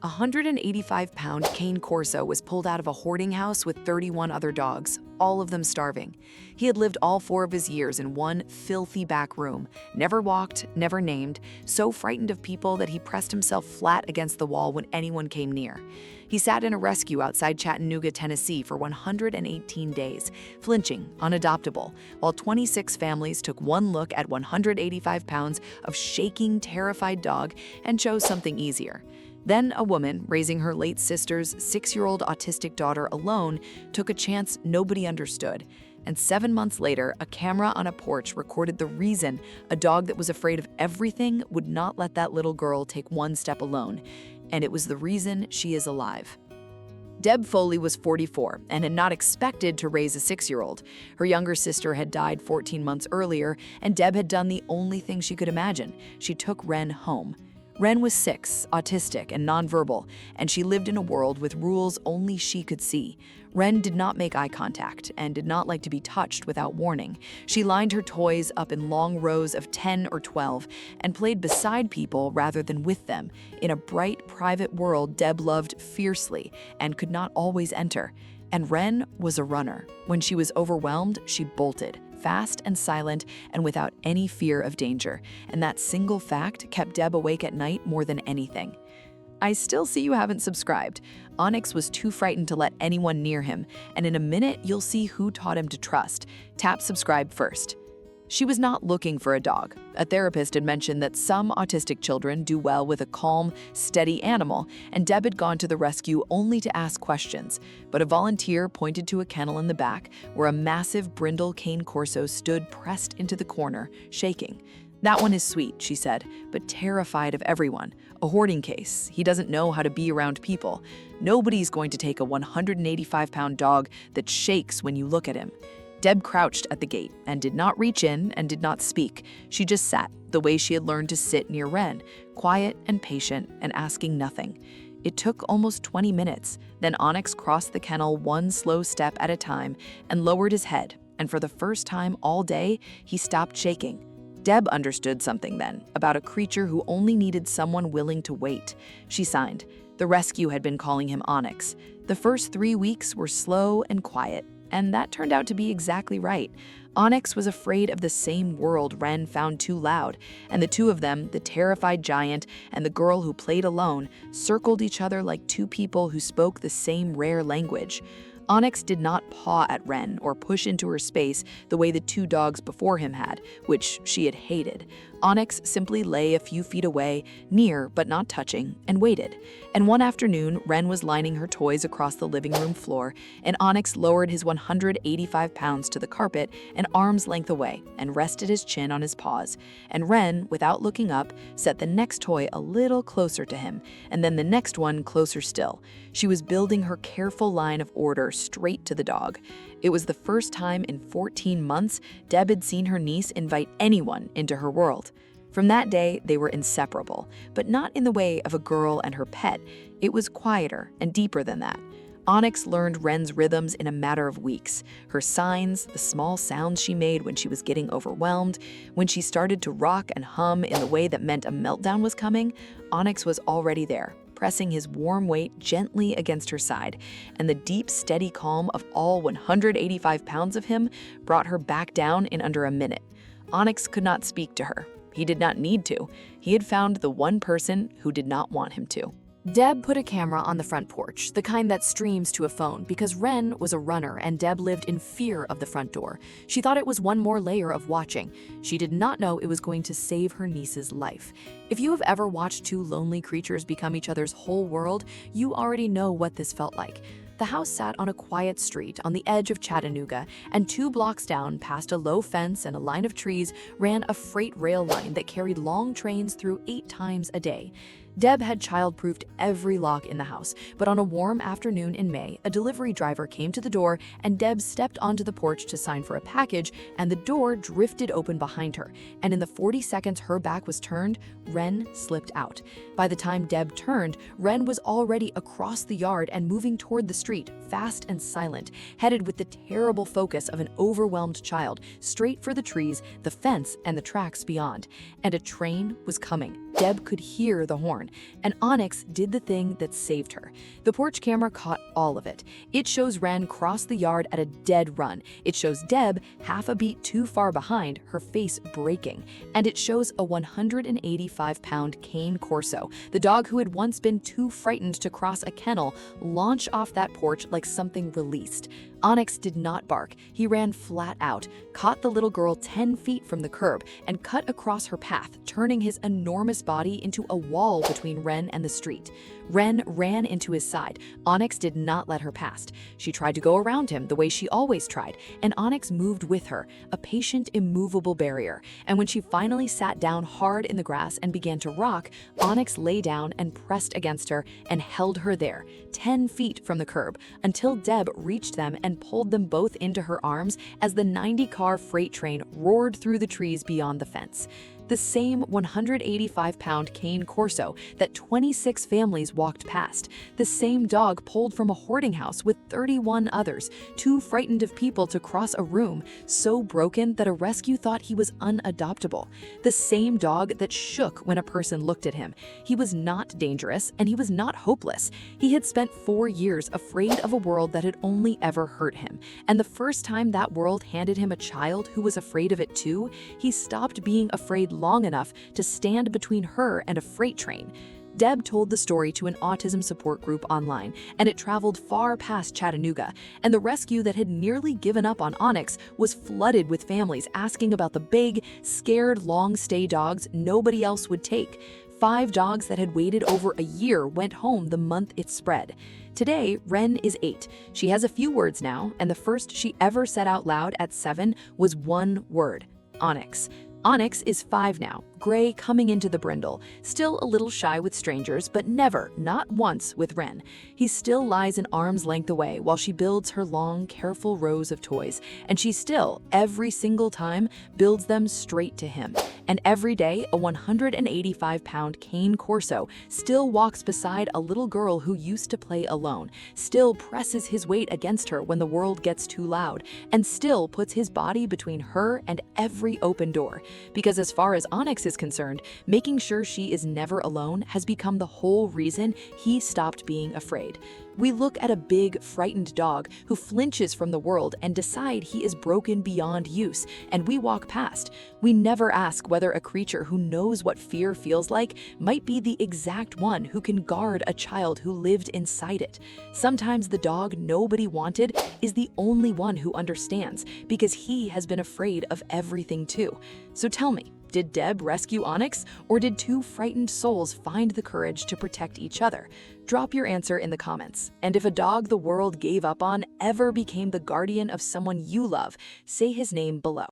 A 185-pound Cane Corso was pulled out of a hoarding house with 31 other dogs, all of them starving. He had lived all 4 of his years in one filthy back room, never walked, never named, so frightened of people that he pressed himself flat against the wall when anyone came near. He sat in a rescue outside Chattanooga, Tennessee for 118 days, flinching, unadoptable, while 26 families took one look at 185 pounds of shaking, terrified dog and chose something easier. Then a woman, raising her late sister's 6-year-old autistic daughter alone, took a chance nobody understood. And 7 months later, a camera on a porch recorded the reason a dog that was afraid of everything would not let that little girl take one step alone. And it was the reason she is alive. Deb Foley was 44 and had not expected to raise a 6-year-old. Her younger sister had died 14 months earlier, and Deb had done the only thing she could imagine. She took Wren home. Wren was 6, autistic, and nonverbal, and she lived in a world with rules only she could see. Wren did not make eye contact and did not like to be touched without warning. She lined her toys up in long rows of 10 or 12 and played beside people rather than with them, in a bright, private world Deb loved fiercely and could not always enter. And Wren was a runner. When she was overwhelmed, she bolted, fast and silent, and without any fear of danger. And that single fact kept Deb awake at night more than anything. I still see you haven't subscribed. Onyx was too frightened to let anyone near him, and in a minute you'll see who taught him to trust. Tap subscribe first. She was not looking for a dog. A therapist had mentioned that some autistic children do well with a calm, steady animal, and Deb had gone to the rescue only to ask questions. But a volunteer pointed to a kennel in the back where a massive brindle Cane Corso stood pressed into the corner, shaking. "That one is sweet," she said, "but terrified of everyone. A hoarding case. He doesn't know how to be around people. Nobody's going to take a 185-pound dog that shakes when you look at him." Deb crouched at the gate and did not reach in and did not speak. She just sat, the way she had learned to sit near Wren, quiet and patient and asking nothing. It took almost 20 minutes. Then Onyx crossed the kennel one slow step at a time and lowered his head, and for the first time all day, he stopped shaking. Deb understood something then, about a creature who only needed someone willing to wait. She signed. The rescue had been calling him Onyx. The first 3 weeks were slow and quiet. And that turned out to be exactly right. Onyx was afraid of the same world Wren found too loud, and the two of them, the terrified giant and the girl who played alone, circled each other like two people who spoke the same rare language. Onyx did not paw at Wren or push into her space the way the 2 dogs before him had, which she had hated. Onyx simply lay a few feet away, near but not touching, and waited. And one afternoon, Wren was lining her toys across the living room floor, and Onyx lowered his 185 pounds to the carpet an arm's length away and rested his chin on his paws. And Wren, without looking up, set the next toy a little closer to him, and then the next one closer still. She was building her careful line of order straight to the dog. It was the first time in 14 months Deb had seen her niece invite anyone into her world. From that day, they were inseparable, but not in the way of a girl and her pet. It was quieter and deeper than that. Onyx learned Wren's rhythms in a matter of weeks. Her signs, the small sounds she made when she was getting overwhelmed, when she started to rock and hum in the way that meant a meltdown was coming, Onyx was already there, pressing his warm weight gently against her side, and the deep, steady calm of all 185 pounds of him brought her back down in under a minute. Onyx could not speak to her. He did not need to. He had found the one person who did not want him to. Deb put a camera on the front porch, the kind that streams to a phone, because Wren was a runner and Deb lived in fear of the front door. She thought it was one more layer of watching. She did not know it was going to save her niece's life. If you have ever watched 2 lonely creatures become each other's whole world, you already know what this felt like. The house sat on a quiet street on the edge of Chattanooga, and 2 blocks down, past a low fence and a line of trees, ran a freight rail line that carried long trains through 8 times a day. Deb had child-proofed every lock in the house, but on a warm afternoon in May, a delivery driver came to the door and Deb stepped onto the porch to sign for a package, and the door drifted open behind her, and in the 40 seconds her back was turned, Wren slipped out. By the time Deb turned, Wren was already across the yard and moving toward the street, fast and silent, headed with the terrible focus of an overwhelmed child, straight for the trees, the fence, and the tracks beyond. And a train was coming. Deb could hear the horn. return, and Onyx did the thing that saved her. The porch camera caught all of it. It shows Wren cross the yard at a dead run. It shows Deb half a beat too far behind, her face breaking. And it shows a 185-pound Cane Corso, the dog who had once been too frightened to cross a kennel, launch off that porch like something released. Onyx did not bark. He ran flat out, caught the little girl 10 feet from the curb, and cut across her path, turning his enormous body into a wall between Wren and the street. Wren ran into his side. Onyx did not let her past. She tried to go around him the way she always tried, and Onyx moved with her, a patient, immovable barrier. And when she finally sat down hard in the grass and began to rock, Onyx lay down and pressed against her and held her there, 10 feet from the curb, until Deb reached them and pulled them both into her arms as the 90-car freight train roared through the trees beyond the fence. The same 185-pound Cane Corso that 26 families walked past. The same dog pulled from a hoarding house with 31 others, too frightened of people to cross a room, so broken that a rescue thought he was unadoptable. The same dog that shook when a person looked at him. He was not dangerous, and he was not hopeless. He had spent 4 years afraid of a world that had only ever hurt him. And the first time that world handed him a child who was afraid of it too, he stopped being afraid long enough to stand between her and a freight train. Deb told the story to an autism support group online, and it traveled far past Chattanooga, and the rescue that had nearly given up on Onyx was flooded with families asking about the big, scared, long-stay dogs nobody else would take. 5 dogs that had waited over a year went home the month it spread. Today, Wren is 8. She has a few words now, and the first she ever said out loud at 7 was one word: Onyx. Onyx is 5 now, gray coming into the brindle, still a little shy with strangers, but never, not once, with Wren. He still lies an arm's length away while she builds her long, careful rows of toys, and she still, every single time, builds them straight to him. And every day, a 185-pound Cane Corso still walks beside a little girl who used to play alone, still presses his weight against her when the world gets too loud, and still puts his body between her and every open door. Because as far as Onyx is concerned, making sure she is never alone has become the whole reason he stopped being afraid. We look at a big, frightened dog who flinches from the world and decide he is broken beyond use, and we walk past. We never ask whether a creature who knows what fear feels like might be the exact one who can guard a child who lived inside it. Sometimes the dog nobody wanted is the only one who understands, because he has been afraid of everything too. So tell me, did Deb rescue Onyx, or did 2 frightened souls find the courage to protect each other? Drop your answer in the comments. And if a dog the world gave up on ever became the guardian of someone you love, say his name below.